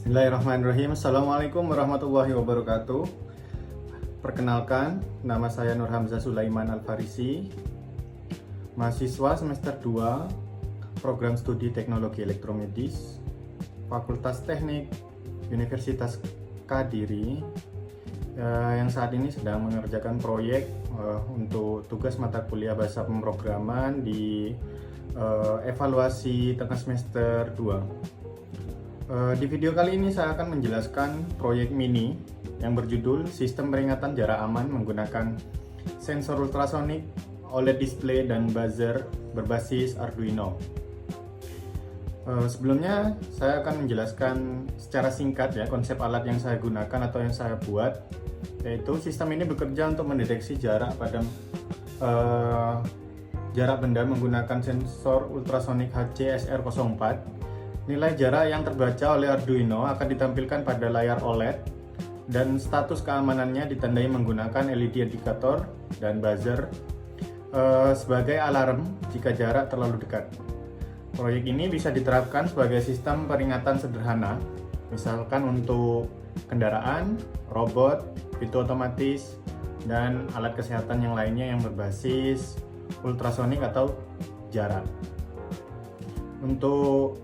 Bismillahirrahmanirrahim. Assalamualaikum warahmatullahi wabarakatuh. Perkenalkan, nama saya Nur Hamzah Sulaiman Al-Farisi, mahasiswa semester 2 Program Studi Teknologi Elektromedis, Fakultas Teknik Universitas Kediri, yang saat ini sedang mengerjakan proyek untuk tugas mata kuliah bahasa pemrograman di evaluasi tengah semester 2. Di video kali ini saya akan menjelaskan proyek mini yang berjudul Sistem Peringatan Jarak Aman menggunakan sensor ultrasonik, OLED display, dan buzzer berbasis Arduino. Sebelumnya saya akan menjelaskan secara singkat ya konsep alat yang saya gunakan atau yang saya buat, yaitu sistem ini bekerja untuk mendeteksi jarak pada jarak benda menggunakan sensor ultrasonik HC-SR04. Nilai jarak yang terbaca oleh Arduino akan ditampilkan pada layar OLED dan status keamanannya ditandai menggunakan LED indikator dan buzzer sebagai alarm jika jarak terlalu dekat. Proyek ini bisa diterapkan sebagai sistem peringatan sederhana, misalkan untuk kendaraan, robot, pintu otomatis, dan alat kesehatan yang lainnya yang berbasis ultrasonik atau jarak. Untuk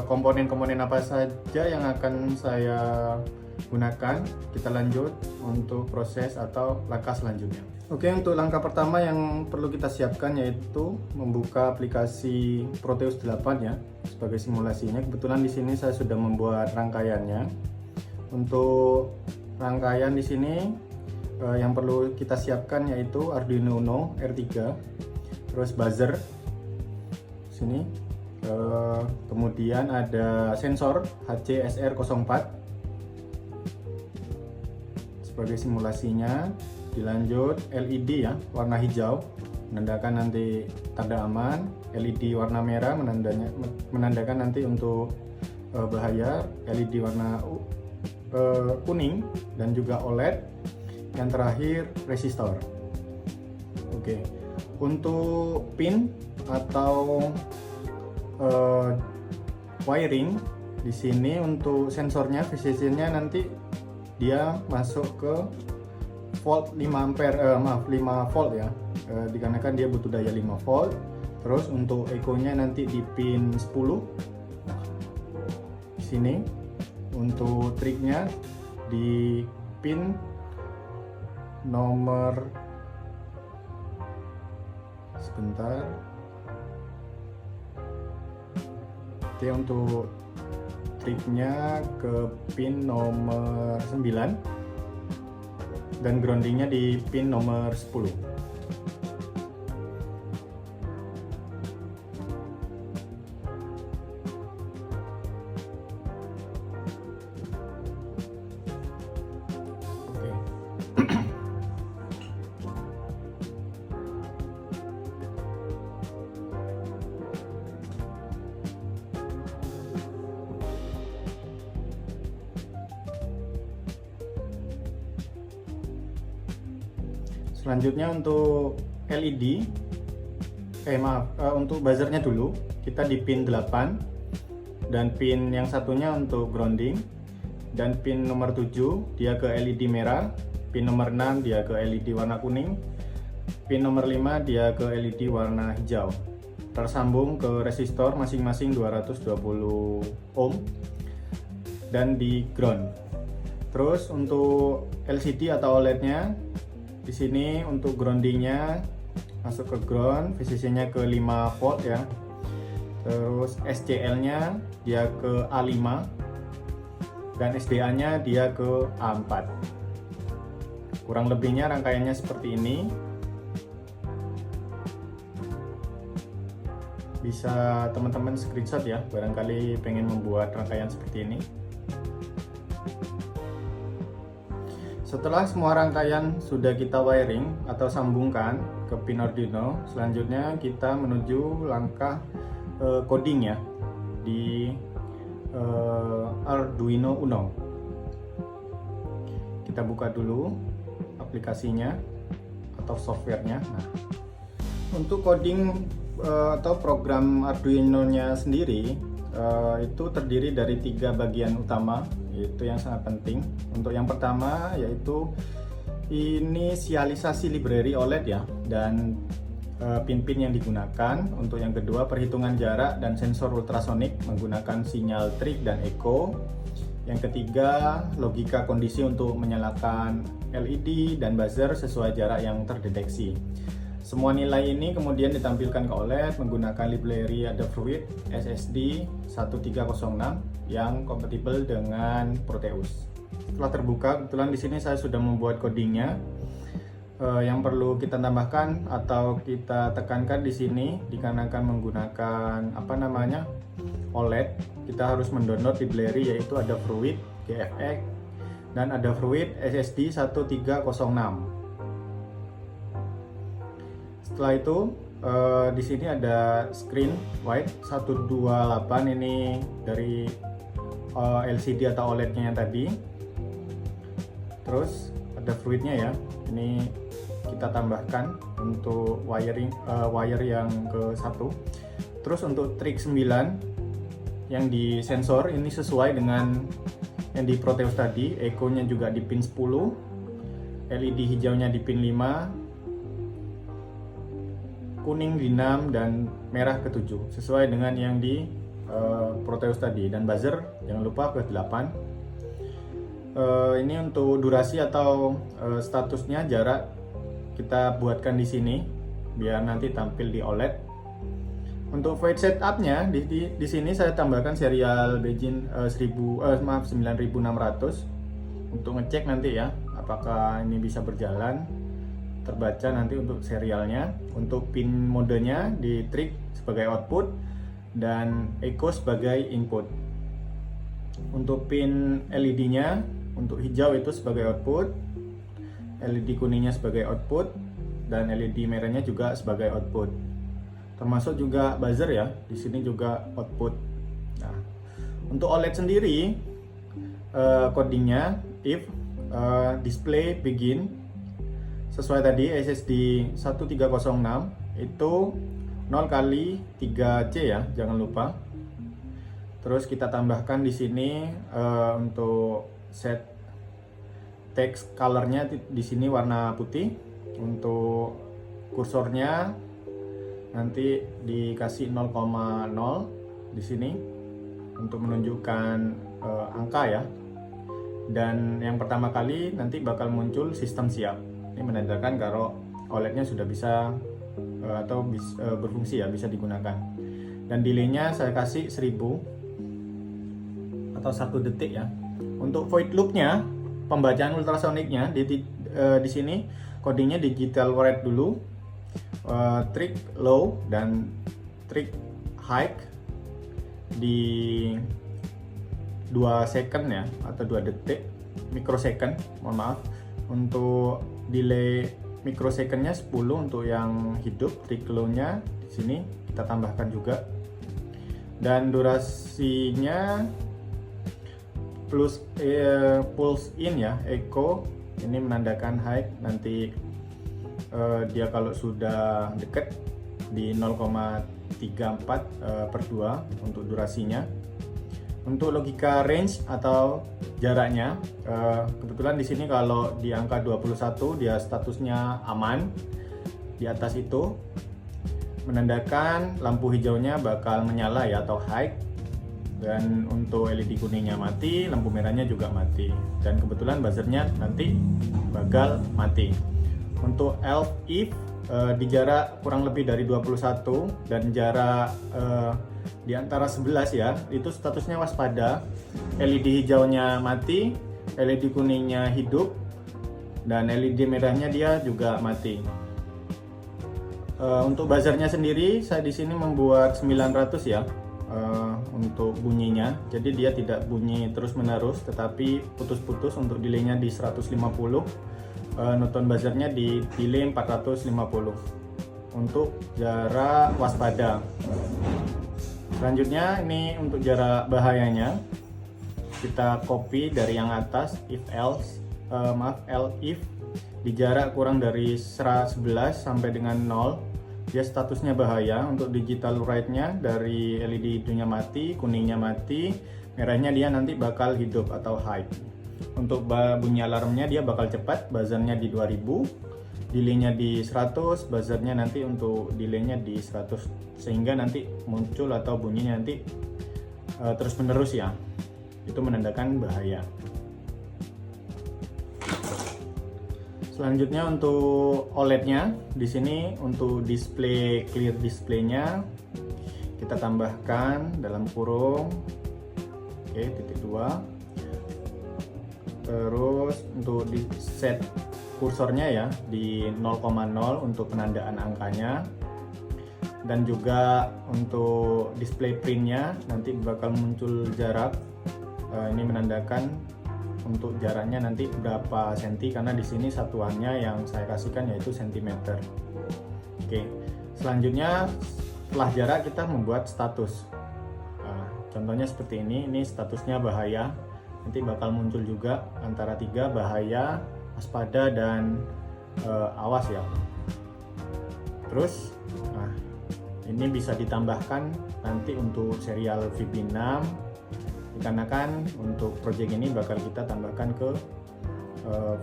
komponen-komponen apa saja yang akan saya gunakan, kita lanjut untuk proses atau langkah selanjutnya. Oke, untuk langkah pertama yang perlu kita siapkan yaitu membuka aplikasi Proteus 8 ya sebagai simulasinya. Kebetulan di sini saya sudah membuat rangkaiannya. Untuk rangkaian di sini yang perlu kita siapkan yaitu Arduino Uno R3, terus buzzer sini. Kemudian ada sensor HC-SR04 sebagai simulasinya, dilanjut LED ya warna hijau menandakan nanti tanda aman, LED warna merah menandakan nanti untuk bahaya, LED warna kuning dan juga OLED, yang terakhir resistor. Oke, untuk pin atau wiring di sini untuk sensornya, VCC-nya nanti dia masuk ke volt 5 ampere 5 volt ya, dikarenakan dia butuh daya 5 volt. Terus untuk eco-nya nanti di pin 10 di sini. Untuk triknya di pin nomor sebentar. Oke, untuk triknya ke pin nomor 9 dan groundingnya di pin nomor 10. Oke. Selanjutnya untuk LED, untuk buzzernya dulu kita di pin 8 dan pin yang satunya untuk grounding, dan pin nomor 7 dia ke LED merah, pin nomor 6 dia ke LED warna kuning, pin nomor 5 dia ke LED warna hijau, tersambung ke resistor masing-masing 220 ohm dan di ground. Terus untuk LCD atau OLED-nya di sini untuk groundingnya masuk ke ground, VCC-nya ke 5 volt ya. Terus SCL-nya dia ke A5 dan SDA-nya dia ke A4. Kurang lebihnya rangkaiannya seperti ini. Bisa teman-teman screenshot ya, barangkali pengen membuat rangkaian seperti ini. Setelah semua rangkaian sudah kita wiring atau sambungkan ke pin Arduino, selanjutnya kita menuju langkah coding ya di Arduino Uno. Kita buka dulu aplikasinya atau softwarenya. Nah, untuk coding atau program Arduino-nya sendiri itu terdiri dari 3 bagian utama, itu yang sangat penting. Untuk yang pertama yaitu inisialisasi library OLED ya, dan pin-pin yang digunakan. Untuk yang kedua, perhitungan jarak dan sensor ultrasonik menggunakan sinyal trig dan echo. Yang ketiga, logika kondisi untuk menyalakan LED dan buzzer sesuai jarak yang terdeteksi. Semua nilai ini kemudian ditampilkan ke OLED menggunakan library Adafruit SSD 1306 yang kompatibel dengan Proteus. Setelah terbuka, kebetulan di sini saya sudah membuat codingnya. Yang perlu kita tambahkan atau kita tekankan di sini, dikarenakan menggunakan OLED, kita harus mendownload library yaitu Adafruit GFX dan Adafruit SSD 1306. Setelah itu di sini ada screen wide 128, ini dari LCD atau OLED-nya yang tadi. Terus ada fluidnya ya, ini kita tambahkan untuk wiring wire yang ke 1. Terus untuk trig 9 yang di sensor ini sesuai dengan yang di Proteus tadi, echo-nya juga di pin 10, LED hijaunya di pin 5, kuning di 6 dan merah ke 7 sesuai dengan yang di Proteus tadi. Dan buzzer jangan lupa ke 8. Ini untuk durasi atau statusnya jarak kita buatkan di sini biar nanti tampil di OLED. Untuk void setupnya di sini saya tambahkan serial Beijing 9600 untuk ngecek nanti ya apakah ini bisa berjalan, terbaca nanti untuk serialnya. Untuk pin modenya di trig sebagai output dan echo sebagai input. Untuk pin LED-nya, untuk hijau itu sebagai output, LED kuningnya sebagai output, dan LED merahnya juga sebagai output. Termasuk juga buzzer ya, di sini juga output. Nah, untuk OLED sendiri, codingnya if display begin sesuai tadi SSD 1306 itu 0 kali 3C ya, jangan lupa. Terus kita tambahkan di sini untuk set text colornya di sini warna putih. Untuk kursornya nanti dikasih 0,0 di sini untuk menunjukkan angka ya. Dan yang pertama kali nanti bakal muncul sistem siap. Ini menandakan kalau OLED-nya sudah bisa atau berfungsi ya, bisa digunakan. Dan delay-nya saya kasih 1000 atau 1 detik ya. Untuk void loop-nya, pembacaan ultrasoniknya di sini codingnya digital write dulu, trig low dan trig high di 2 second ya, atau 2 detik mikrosecond, mohon maaf. Untuk delay mikrosecondnya 10 untuk yang hidup, trig low-nya di sini kita tambahkan juga. Dan durasinya plus pulse in ya, echo ini menandakan high, nanti dia kalau sudah dekat di 0,34/2 untuk durasinya. Untuk logika range atau jaraknya, kebetulan di sini kalau di angka 21 dia statusnya aman. Di atas itu menandakan lampu hijaunya bakal menyala ya, atau high. Dan untuk LED kuningnya mati, lampu merahnya juga mati. Dan kebetulan buzzernya nanti bakal mati. Untuk elf if di jarak kurang lebih dari 21 dan jarak di antara 11 ya, itu statusnya waspada. LED hijaunya mati, LED kuningnya hidup, dan LED merahnya dia juga mati. Untuk buzzernya sendiri saya di sini membuat 900 ya. Untuk bunyinya, jadi dia tidak bunyi terus menerus tetapi putus-putus. Untuk delaynya di 150, nonton buzzernya di delay 450 untuk jarak waspada. Selanjutnya ini untuk jarak bahayanya, kita copy dari yang atas, if else if di jarak kurang dari 11 sampai dengan 0 dia statusnya bahaya. Untuk digital write-nya dari LED hijaunya mati, kuningnya mati, merahnya dia nanti bakal hidup atau high. Untuk bunyi alarmnya dia bakal cepat, buzzernya di 2000, delaynya di 100, buzzernya nanti untuk delaynya di 100, sehingga nanti muncul atau bunyinya nanti terus menerus ya. Itu menandakan bahaya. Selanjutnya untuk OLED-nya, di sini untuk display clear display-nya kita tambahkan dalam kurung, oke, titik 2. Terus untuk di set kursornya ya di 0,0 untuk penandaan angkanya, dan juga untuk display printnya nanti bakal muncul jarak. Ini menandakan untuk jaraknya nanti berapa senti, karena di sini satuannya yang saya kasihkan yaitu sentimeter. Oke, selanjutnya setelah jarak kita membuat status. Contohnya seperti ini statusnya bahaya. Nanti bakal muncul juga antara 3, bahaya, waspada, dan awas ya. Terus ini bisa ditambahkan nanti untuk serial VB6, dikarenakan untuk project ini bakal kita tambahkan ke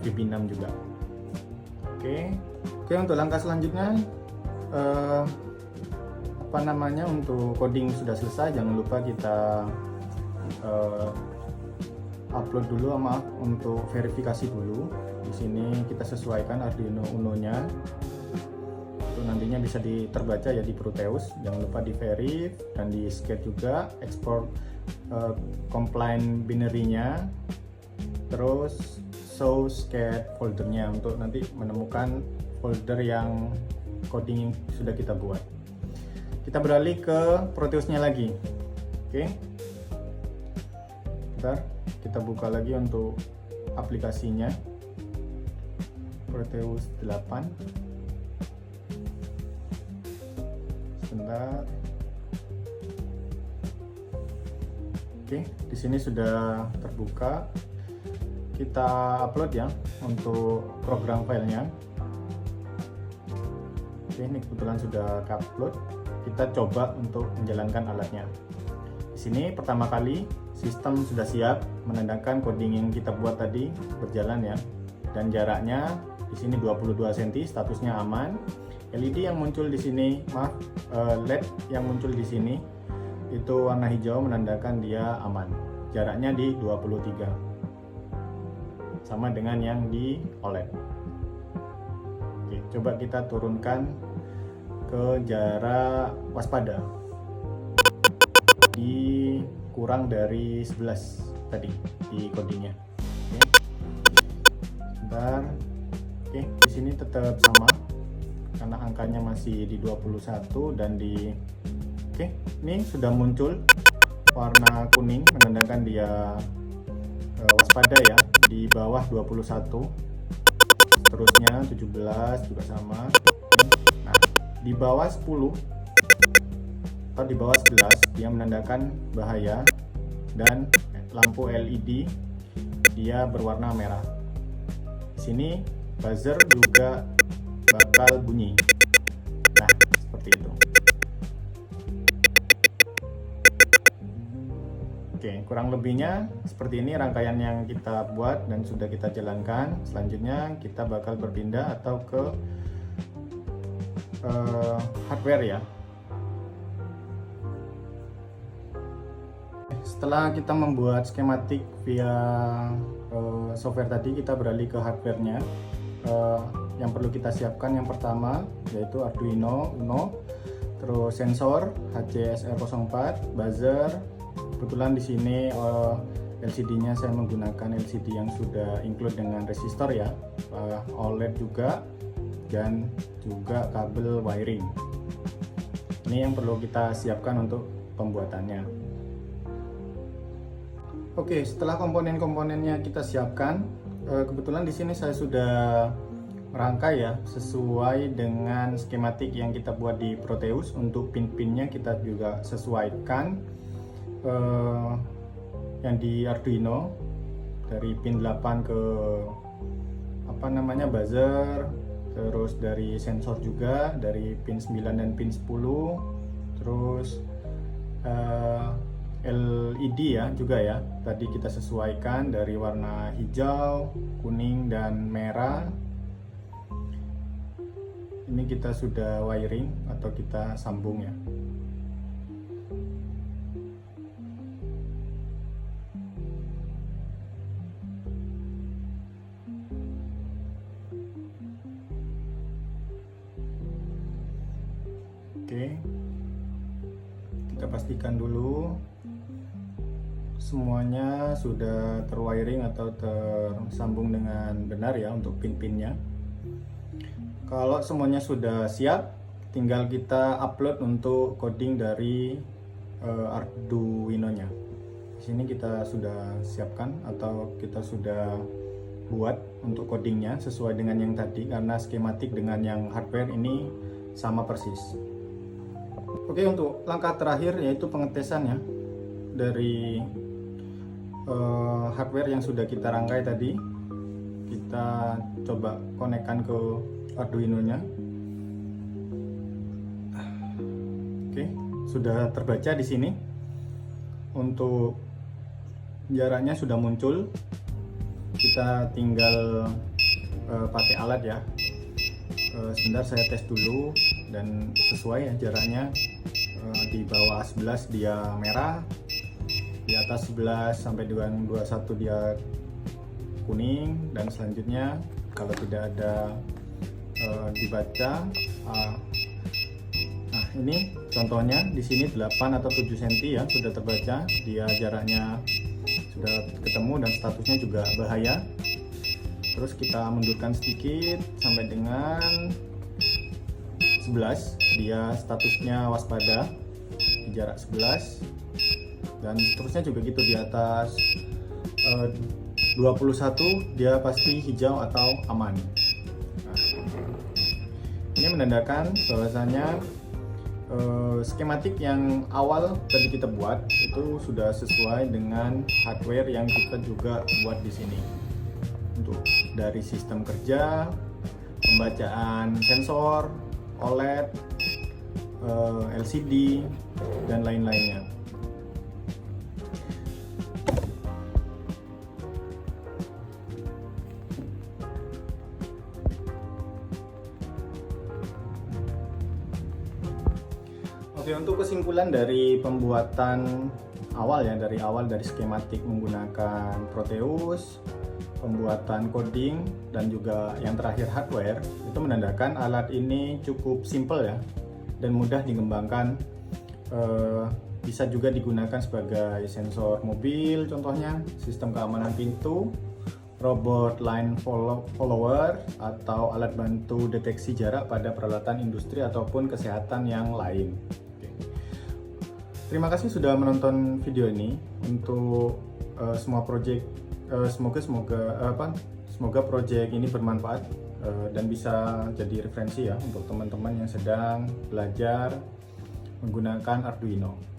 VB6 juga. Oke, untuk langkah selanjutnya untuk coding sudah selesai. Jangan lupa kita upload dulu, untuk verifikasi dulu. Di sini kita sesuaikan Arduino Uno-nya. Itu nantinya bisa terbaca ya di Proteus. Jangan lupa di verif dan di scan juga, ekspor compliant binary-nya, terus show scan foldernya untuk nanti menemukan folder yang coding yang sudah kita buat. Kita beralih ke Proteus-nya lagi. Oke, bentar, kita buka lagi untuk aplikasinya, Proteus 8. Sebentar. Oke, di sini sudah terbuka. Kita upload ya untuk program filenya. Oke, ini kebetulan sudah upload. Kita coba untuk menjalankan alatnya. Di sini pertama kali sistem sudah siap, menandakan coding yang kita buat tadi berjalan ya. Dan jaraknya di sini 22 cm, statusnya aman. LED yang muncul di sini, LED yang muncul di sini itu warna hijau menandakan dia aman. Jaraknya di 23. Sama dengan yang di OLED. Oke, coba kita turunkan ke jarak waspada. Di kurang dari 11 tadi di codingnya. Oke. Sebentar. Oke, di sini tetap sama karena angkanya masih di 21 dan di Oke, ini sudah muncul warna kuning menandakan dia waspada ya, di bawah 21. Seterusnya 17 juga sama. Nah, di bawah 10 atau di bawah 11 dia menandakan bahaya, dan lampu LED dia berwarna merah. Di sini buzzer juga bakal bunyi. Nah, seperti itu. Oke, kurang lebihnya seperti ini rangkaian yang kita buat dan sudah kita jalankan. Selanjutnya kita bakal berpindah atau ke hardware ya. Setelah kita membuat skematik via software tadi, kita beralih ke hardware-nya. Yang perlu kita siapkan yang pertama yaitu Arduino Uno, terus sensor HCSR04, buzzer. Kebetulan di sini LCD-nya saya menggunakan LCD yang sudah include dengan resistor ya, OLED juga, dan juga kabel wiring. Ini yang perlu kita siapkan untuk pembuatannya. Oke, setelah komponen-komponennya kita siapkan, kebetulan di sini saya sudah merangkai ya sesuai dengan skematik yang kita buat di Proteus. Untuk pin-pinnya kita juga sesuaikan yang di Arduino dari pin 8 ke buzzer, terus dari sensor juga dari pin 9 dan pin 10, terus LED ya juga ya, tadi kita sesuaikan dari warna hijau, kuning, dan merah. Ini kita sudah wiring atau kita sambung ya. Oke, kita pastikan dulu semuanya sudah terwiring atau tersambung dengan benar ya untuk pin-pinnya. Kalau semuanya sudah siap, tinggal kita upload untuk coding dari Arduino-nya. Di sini kita sudah siapkan atau kita sudah buat untuk codingnya sesuai dengan yang tadi, karena skematik dengan yang hardware ini sama persis. Oke, untuk langkah terakhir yaitu pengetesan ya dari hardware yang sudah kita rangkai tadi. Kita coba konekkan ke Arduino-nya. Oke, sudah terbaca di sini. Untuk jaraknya sudah muncul. Kita tinggal pakai alat ya. Sebentar saya tes dulu dan sesuai ya jaraknya. Di bawah 11 dia merah, di atas 11 sampai dengan 21 dia kuning, dan selanjutnya kalau tidak ada dibaca. Nah, ini contohnya di sini 8 atau 7 cm ya sudah terbaca, dia jaraknya sudah ketemu dan statusnya juga bahaya. Terus kita mundurkan sedikit sampai dengan 11, dia statusnya waspada di jarak 11, dan seterusnya juga gitu. Di atas 21 dia pasti hijau atau aman. Nah, ini menandakan bahwasanya skematik yang awal tadi kita buat itu sudah sesuai dengan hardware yang kita juga buat di sini. Untuk dari sistem kerja, pembacaan sensor, OLED, LCD, dan lain-lainnya. Oke, untuk kesimpulan dari pembuatan awal ya, dari skematik menggunakan Proteus, pembuatan coding, dan juga yang terakhir hardware, itu menandakan alat ini cukup simple ya dan mudah dikembangkan. Bisa juga digunakan sebagai sensor mobil contohnya, sistem keamanan pintu, robot line follower, atau alat bantu deteksi jarak pada peralatan industri ataupun kesehatan yang lain. Terima kasih sudah menonton video ini. Untuk semua project, semoga project ini bermanfaat dan bisa jadi referensi ya untuk teman-teman yang sedang belajar menggunakan Arduino.